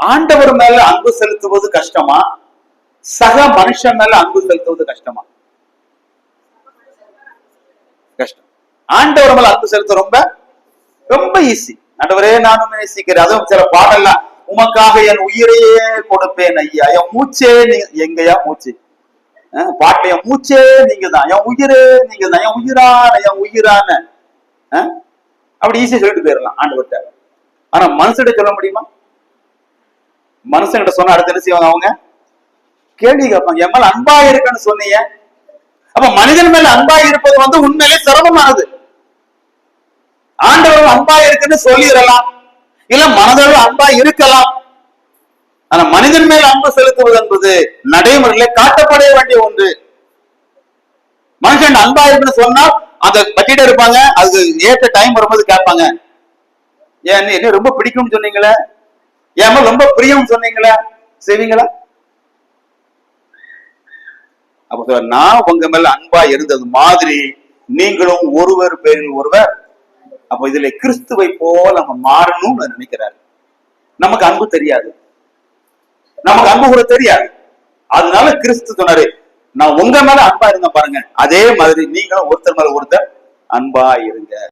ஆண்டவர் மேல அன்பு செலுத்துவது கஷ்டமா, சக மனுஷன் மேல அன்பு செலுத்துவது கஷ்டமா? கஷ்டம். ஆண்டவர் மேல அன்பு செலுத்த ரொம்ப ரொம்ப ஈஸி. ஆண்டவரே நானும் நேசிக்கிறேன். அதுவும் சில பாடல்லாம், உமக்காக என் உயிரையே கொடுப்பேன் ஐயா, என் மூச்சே எங்கயா மூச்சு பாட்டு, என் மூச்சே நீங்க தான், என் உயிரே நீங்க தான், என் உயிரான என் உயிரான அப்படி ஈஸியா சொல்லிட்டு போயிடலாம் ஆண்டவர்கிட்ட. ஆனா மனுஷன்கிட்ட சொல்ல முடியுமா? மனுஷன்கிட்ட சொன்னா அடுத்து என்ன செய்வாங்க? அவங்க கேள்வி கேட்பாங்க, என் மேல அன்பா இருக்குன்னு சொன்னீங்க. அப்ப மனிதன் மேல அன்பா இருப்பது உண்மையிலே சிரமமானது. ஆண்டவர் அன்பா இருக்குன்னு சொல்லிடலாம், இல்ல மனதோடு அன்பா இருக்கலாம். ஆனா மனிதன் மேல் அன்பு செலுத்துவது என்பது நடைமுறையில காட்டப்பட வேண்டிய ஒன்று. மனுஷன் அன்பா இருக்குன்னு சொன்னா அதை பற்றிட்டு இருப்பாங்க. அது ஏற்ற டைம் வரும்போது கேட்பாங்க, ஏன் என்ன ரொம்ப பிடிக்கும்னு சொன்னீங்களே, ஏன் ரொம்ப பிரியம் சொன்னீங்களே, செய்வீங்களா? அப்ப நான் உங்க மேல அன்பா இருந்தது மாதிரி நீங்களும் ஒருவர் பேரில் ஒருவர். அப்ப இதுல கிறிஸ்துவை போல நம்ம மாறணும்னு நினைக்கிறாரு. நமக்கு அன்பு தெரியாது, நமக்கு அன்பு கூட தெரியாது. அதனால கிறிஸ்து சொன்னாரு, நான் உங்க மேல அன்பா இருங்க பாருங்க, அதே மாதிரி நீங்களும் ஒருத்தர் மேல ஒருத்தர் அன்பா இருங்க.